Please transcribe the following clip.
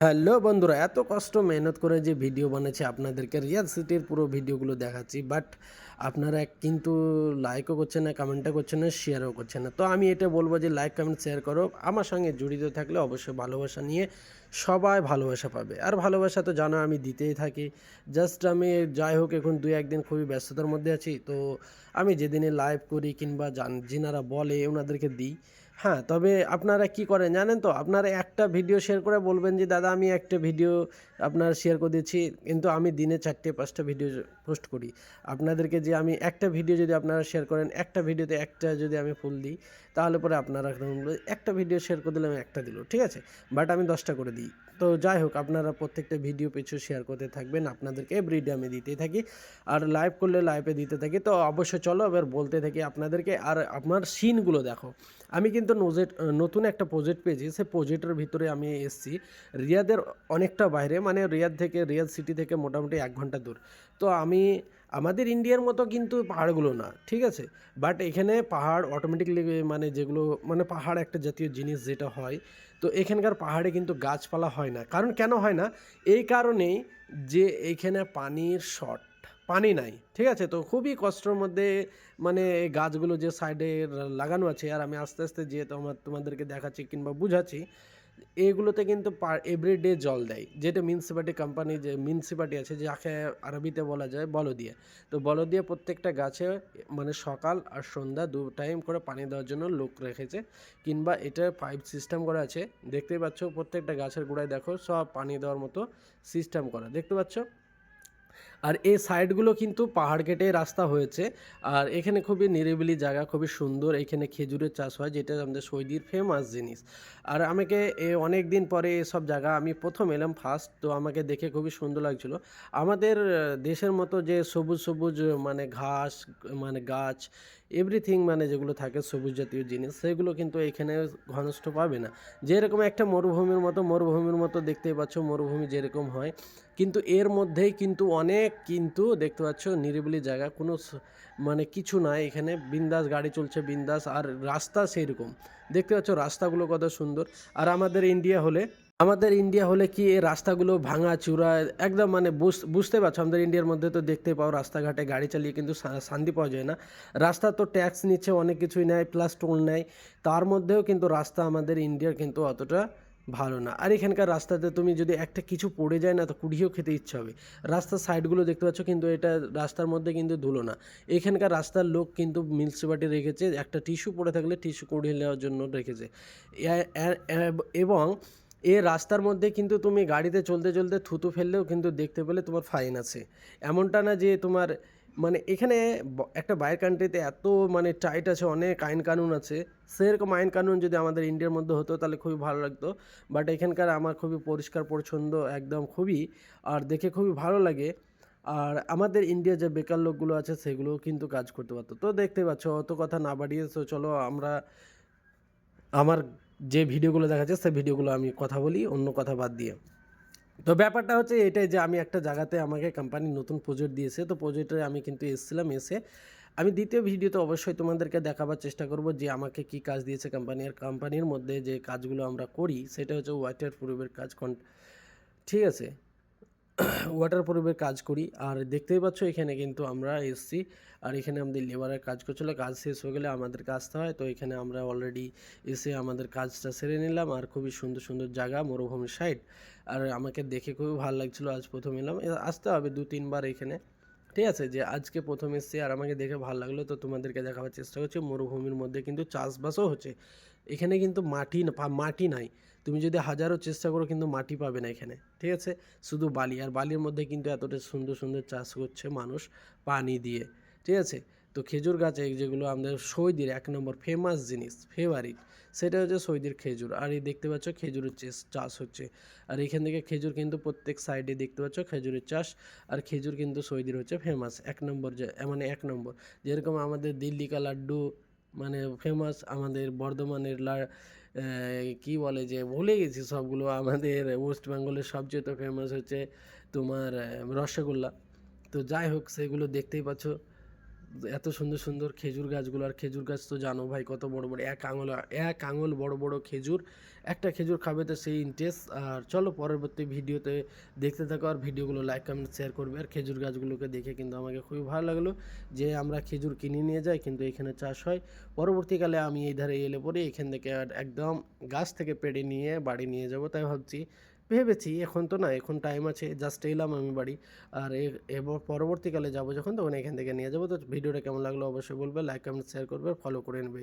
Hello বন্ধুরা, এত কষ্ট মেহনত করে যে ভিডিও বানাচ্ছি আপনাদেরকে রিয়াদ সিটির পুরো ভিডিওগুলো দেখাচ্ছি, বাট আপনারা কিন্তু লাইকও করছেন না, কমেন্টও করছেন না, শেয়ারও করছেন না। তো আমি এটা বলবো যে লাইক কমেন্ট শেয়ার করো, আমার সঙ্গে জড়িত থাকলে অবশ্যই ভালোবাসা নিয়ে সবাই ভালোবাসা পাবে। আর ভালোবাসা তো জানো আমি দিতেই থাকি। জাস্ট আমি যাই হোক এখন দুই একদিন খুবই ব্যস্ততার মধ্যে আছি, তো আমি যেদিনে লাইভ করি কিংবা যেনারা বলে ওনাদেরকে দিই। হ্যাঁ, তবে আপনারা কি করেন জানেন তো? আপনারা একটা ভিডিও শেয়ার করে বলবেন যে, "দাদা আমি একটা ভিডিও আপনার শেয়ার করে দিচ্ছি।" কিন্তু আমি দিনে ৪টে-৫টা ভিডিও পোস্ট করি। আপনাদেরকে যে আমি একটা ভিডিও যদি আপনারা শেয়ার করেন, একটা ভিডিওতে একটা যদি আমি ফুল দিই, তাহলে পরে আপনারা একটা ভিডিও শেয়ার করে দিলাম, একটা দিল। ঠিক আছে? বাট আমি ১০টা করে দিই। তো যাই হোক আপনারা প্রত্যেকটা ভিডিও পিছু শেয়ার করতে থাকবেন। আপনাদেরকে এভরিডে আমি দিতেই থাকি। আর লাইভ করলে লাইভে দিতে থাকি। তো অবশ্যই চলো এবার বলতে থাকি আপনাদেরকে। আর আপনার সিনগুলো দেখো। আমি কিন্তু নতুন একটা প্রজেক্ট পেয়েছি। সেই প্রজেক্টের ভিতরে আমি এসেছি রিয়াদের অনেকটা বাইরে, মানে রিয়াদ সিটি থেকে মোটামুটি ১ ঘন্টা দূর। তো আমাদের ইন্ডিয়ার মতো কিন্তু পাহাড়গুলো না, ঠিক আছে? বাট এখানে পাহাড় অটোমেটিকলি মানে যেগুলো মানে পাহাড় একটা জাতীয় জিনিস যেটা হয়, তো এখানকার পাহাড়ে কিন্তু গাছপালা হয় না। কারণ কেন হয় না? এই কারণেই যে এইখানে পানির শর্ট, পানি নাই, ঠিক আছে? তো খুবই কষ্টের মধ্যে মানে এই গাছগুলো যে সাইডে লাগানো আছে, আর আমি আস্তে আস্তে যেয়ে তোমাদেরকে দেখাচ্ছি কিংবা বুঝাচ্ছি, এগুলোতে কিন্তু এভরিডে জল দেয়, যেটা মিউনিসিপালিটি আছে যাকে আরবিতে বলা যায় বলদিয়া। তো বলদিয়া প্রত্যেকটা গাছে মানে সকাল আর সন্ধ্যা ২ টাইম করে পানি দেওয়ার জন্য লোক রেখেছে, কিংবা এটা পাইপ সিস্টেম করা আছে। দেখতেই পাচ্ছ প্রত্যেকটা গাছের গোড়ায় দেখো সব পানি দেওয়ার মতো সিস্টেম করা, দেখতে পাচ্ছ? আর এই সাইডগুলো কিন্তু পাহাড় কেটে রাস্তা হয়েছে। আর এখানে খুবই নিরিবিলি জায়গা, খুবই সুন্দর। এখানে খেজুরের চাষ হয়, যেটা আমাদের সৌদির ফেমাস জিনিস। আর আমাকে অনেক দিন পরে এসব জায়গা আমি প্রথম এলাম ফার্স্ট, তো আমাকে দেখে খুবই সুন্দর লাগছিল। আমাদের দেশের মতো যে সবুজ সবুজ মানে ঘাস, মানে গাছ, এভরিথিং মানে যেগুলো থাকে সবুজ জাতীয় জিনিস, সেগুলো কিন্তু এখানে ঘনষ্ঠ পাবে না। যেরকম একটা মরুভূমির মতো দেখতেই পাচ্ছ, মরুভূমি যেরকম হয়, কিন্তু এর মধ্যেই কিন্তু অনেক কিন্তু দেখতে পাচ্ছ নিরিবিলি জায়গা, কোনো মানে কিছু নাই এখানে, বিন্দাস গাড়ি চলছে বিন্দাস। আর রাস্তা সেই রকম দেখতে পাচ্ছ, রাস্তাগুলো কত সুন্দর। আর আমাদের ইন্ডিয়া হলে কি এই রাস্তাগুলো ভাঙা চূড়া একদম, মানে বুঝতে পারছো আমাদের ইন্ডিয়ার মধ্যে তো দেখতে পাও রাস্তাঘাটে গাড়ি চালিয়ে কিন্তু শান্তি পাওয়া যায় না। রাস্তা তো ট্যাক্স নিচ্ছে, অনেক কিছুই নেয়, প্লাস টোল নেয়। তার মধ্যেও কিন্তু রাস্তা আমাদের ইন্ডিয়ার কিন্তু অতটা ভালো না। আর এখানকার রাস্তাতে তুমি যদি একটা কিছু পড়ে যায় না, তো কুড়িয়েও খেতে ইচ্ছা হবে। রাস্তার সাইডগুলো দেখতে পাচ্ছ, কিন্তু এটা রাস্তার মধ্যে কিন্তু ধুলো না। এখানকার রাস্তার লোক কিন্তু মিউনিসিপালিটি রেখেছে, একটা টিস্যু পড়ে থাকলে টিস্যু কুড়িয়ে নেওয়ার জন্য রেখেছে। এবং এ রাস্তার মধ্যে কিন্তু তুমি গাড়িতে চলতে চলতে থুতু ফেললেও কিন্তু দেখতে পেলে তোমার ফাইন আছে। এমনটা না যে তোমার মানে এখানে একটা বাইরের কান্ট্রিতে এত মানে টাইট আছে, অনেক আইন কানুন আছে। সেরকম আইন কানুন যদি আমাদের ইন্ডিয়ার মধ্যে হতো তাহলে খুবই ভালো লাগতো। বাট এখানকার আমার খুবই পরিষ্কার পরিচ্ছন্ন একদম খুবই, আর দেখে খুবই ভালো লাগে। আর আমাদের ইন্ডিয়ার যে বেকার লোকগুলো আছে সেগুলোও কিন্তু কাজ করতে পারতো। তো দেখতে পাচ্ছ, অত কথা না বাড়িয়ে তো চলো আমরা আমার যে ভিডিওগুলো দেখাচ্ছে সেই ভিডিওগুলো আমি কথা বলি অন্য কথা বাদ দিয়ে। তো ব্যাপারটা হচ্ছে এটাই যে আমি একটা জায়গাতে আমাকে কোম্পানি নতুন প্রজেক্ট দিয়েছে, তো প্রজেক্টে আমি কিন্তু এসেছিলাম। এসে আমি দ্বিতীয় ভিডিওতে অবশ্যই তোমাদেরকে দেখাবার চেষ্টা করব যে আমাকে কি কাজ দিয়েছে কোম্পানি। আর কোম্পানির মধ্যে যে কাজগুলো আমরা করি সেটা হচ্ছে ওয়াটার প্রুফের কাজ, ঠিক আছে? ওয়াটার প্রুফের কাজ করি। আর দেখতেই পাচ্ছ এখানে কিন্তু আমরা এসছি, আর এখানে আমাদের লেবারের কাজ করছিল, কাজ শেষ হয়ে গেলে আমাদেরকে আসতে হয়। তো এখানে আমরা অলরেডি এসে আমাদের কাজটা সেরে নিলাম। আর খুবই সুন্দর সুন্দর জায়গা, মরুভূমির সাইড। আর আমাকে দেখে খুবই ভালো লাগছিলো, আজ প্রথম এলাম, আসতে হবে ২-৩ বার এখানে, ঠিক আছে? যে আজকে প্রথম এসেছি আর আমাকে দেখে ভালো লাগলো, তো তোমাদেরকে দেখাবার চেষ্টা করছি। মরুভূমির মধ্যে কিন্তু চাষবাসও হচ্ছে এখানে, কিন্তু মাটি নাই। তুমি যদি হাজারো চেষ্টা করো কিন্তু মাটি পাবে না এখানে, ঠিক আছে? শুধু বালি, আর বালির মধ্যে কিন্তু এতটা সুন্দর সুন্দর চাষ করছে মানুষ পানি দিয়ে, ঠিক আছে? তো খেজুর গাছে যেগুলো আমাদের সৌদির ১ নম্বর ফেমাস জিনিস, ফেভারিট, সেটা হচ্ছে সৌদির খেজুর। আর এই দেখতে পাচ্ছ খেজুরের চাষ হচ্ছে। আর এখান থেকে খেজুর কিন্তু প্রত্যেক সাইডে দেখতে পাচ্ছ খেজুরের চাষ। আর খেজুর কিন্তু সৌদির হচ্ছে ফেমাস ১ নম্বর, যে মানে ১ নম্বর। যেরকম আমাদের দিল্লি কা লাড্ডু মানে ফেমাস, আমাদের বর্ধমানের কী বলে যে ভুলে গেছি সবগুলো, আমাদের ওয়েস্ট বেঙ্গলের সবচেয়ে তো ফেমাস হচ্ছে তোমার রসগোল্লা। তো যাই হোক সেগুলো দেখতেই পাচ্ছ, এত সুন্দর সুন্দর খেজুর গাছগুলো, আর খেজুর গাছ তো জানো ভাই কত বড় বড়, এক আঙুল বড় বড় খেজুর, একটা খেজুর খাবে তো সেই ইন্টারেস্ট। আর চলো পরবর্তী ভিডিওতে দেখতে থাকো, আর ভিডিওগুলো লাইক কমেন্ট শেয়ার করবে। আর খেজুর গাছগুলোকে দেখে কিন্তু আমাকে খুবই ভালো লাগলো যে আমরা খেজুর কিনে নিয়ে যাই কিন্তু এখানে চাষ হয়। পরবর্তীকালে আমি এই ধারে এলে পরে এখান থেকে আর একদম গাছ থেকে পেড়ে নিয়ে বাড়ি নিয়ে যাব, তাই ভেবেছি এখন তো না, এখন টাইম আছে, জাস্ট এলাম আমি বাড়ি। আর এবার পরবর্তীকালে যাব যখন, তখন এখান থেকে নিয়ে যাবো। তো ভিডিওটা কেমন লাগলো অবশ্যই বলবে, লাইক কমেন্ট শেয়ার করবে, ফলো করে নেবে।